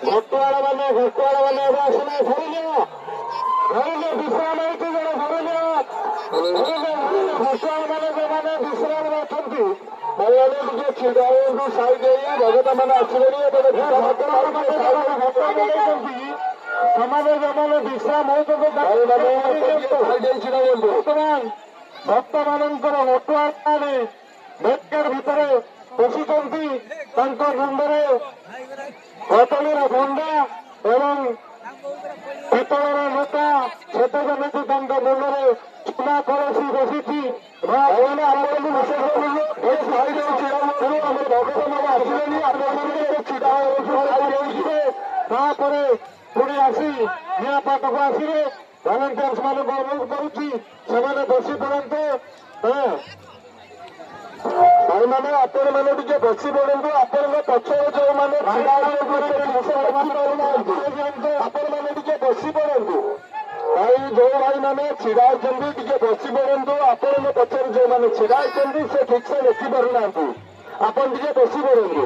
ଘଟୁଆଳ ମାନେ ଏବେ ଆସିଲେ ଧରିନିଅ ବିଶ୍ରାମ ହେଇଛି ଜଣେ ଧରିନିଅ ଘଟୁଆଳ ମାନେ ଯେଉଁମାନେ ବିଶ୍ରାମରେ ଅଛନ୍ତି ସେଇମାନେ ଟିକେ ଛିଡ଼ା ହୁଅନ୍ତୁ ସାଇଡ୍ ହେଇ ଭଗତ ମାନେ ଆସିଲେଣି ସେମାନେ ଯେଉଁମାନେ ବିଶ୍ରାମ ହଉଛନ୍ତି ଛିଡ଼ା ହୁଅନ୍ତୁ। ବର୍ତ୍ତମାନ ଭକ୍ତମାନଙ୍କର ଘଟୁଆଳ ବେକାର ଭିତରେ ପଶିଛନ୍ତି ତାଙ୍କ ମୁଣ୍ଡରେ କଦଳୀର ଭଣ୍ଡା ଏବଂ ପିତଳର ଲୋଟା ଛେଦ ଯେମିତି ତାଙ୍କ ମୁଣ୍ଡରେ ଚୁନା କଳସୀ ବସିଛି ତାପରେ ପୁଣି ଆସି ନିଆଁ ପାଖକୁ ଆସିବେ। ଭଲେଣ୍ଟିୟର୍ସ ମାନଙ୍କୁ ଅନୁରୋଧ କରୁଛି ସେମାନେ ବସି ପଡ଼ନ୍ତୁ। ଭାଇମାନେ ଆପଣମାନେ ଟିକେ ବସି ପଡ଼ନ୍ତୁ। ଆପଣଙ୍କ ପଛରେ ଯେଉଁମାନେ ଆପଣମାନେ ଟିକେ ବସି ପଡ଼ନ୍ତୁ। ଭାଇ ଯୋଉ ଭାଇମାନେ ଛିଡ଼ା ହେଇଛନ୍ତି ଟିକେ ବସି ପଡ଼ନ୍ତୁ। ଆପଣଙ୍କ ପଛରେ ଯେଉଁମାନେ ଛିଡ଼ା ହେଇଛନ୍ତି ସେ ଠିକ୍ ସେ ଦେଖି ପାରୁନାହାନ୍ତି। ଆପଣ ଟିକେ ବସି ପଡ଼ନ୍ତୁ।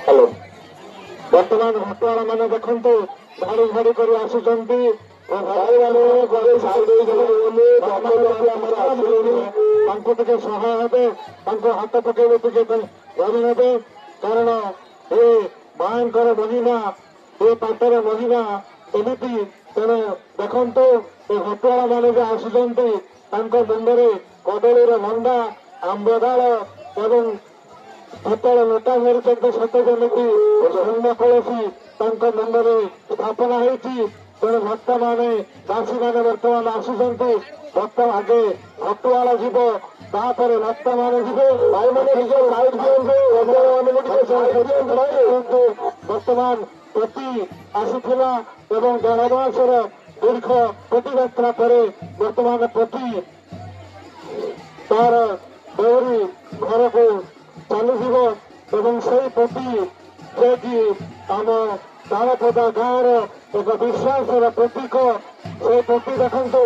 ହ୍ୟାଲୋ, ବର୍ତ୍ତମାନ ଘଟୁଆଳ ମାନେ ଦେଖନ୍ତୁ ଧାଡ଼ି ଧାଡ଼ି କରି ଆସୁଛନ୍ତି। ତାଙ୍କୁ ଟିକେ ସହାୟ ହେବେ, ତାଙ୍କୁ ହାତ ପକେଇବେ, ଟିକେ ଧରି ନେବେ। କାରଣ ଏ ମାଙ୍କର ମହିମା, ଏ ପାଠର ମହିମା ଏମିତି। ତେଣୁ ଦେଖନ୍ତୁ ଏ ଘଟୁଆଳ ମାନେ ଯେ ଆସୁଛନ୍ତି ତାଙ୍କ ମୁଣ୍ଡରେ କଦଳୀର ଭଣ୍ଡା, ଆମ୍ବ ଡାଳ ଏବଂ ପିତଳ ଲୋଟା ଧରିଛନ୍ତି ସତ ଯେମିତି ସ୍ୱର୍ଣ୍ଣ କଳସୀ ତାଙ୍କ ମୁଣ୍ଡରେ ସ୍ଥାପନା ହେଇଛି। ତେଣୁ ଭକ୍ତମାନେ ଦାସୀମାନେ ବର୍ତ୍ତମାନ ଆସୁଛନ୍ତି। ଭକ୍ତ ଆଗେ ଘଟୁଆଳ ଯିବ, ତାପରେ ଭକ୍ତମାନେ ଯିବେ। ଭାଇମାନେ ନିଜ ସାଇଡ୍ ଦିଅନ୍ତୁ, ବର୍ତ୍ତମାନ ପ୍ରତି ଆସିଥିଲା ଏବଂ 1.5 ମାସର ଦୀର୍ଘ ପ୍ରତିଯାତ୍ରା ପରେ ବର୍ତ୍ତମାନ ପ୍ରତି ତାର ଦୌଡ଼ି ଘରକୁ ଚାଲିଯିବ ଏବଂ ସେଇ ପ୍ରତି ଯିଏକି ଆମ ତାଳପଦା ଗାଁର ଏକ ବିଶ୍ୱାସର ପ୍ରତୀକ। ସେ ପ୍ରତି ଦେଖନ୍ତୁ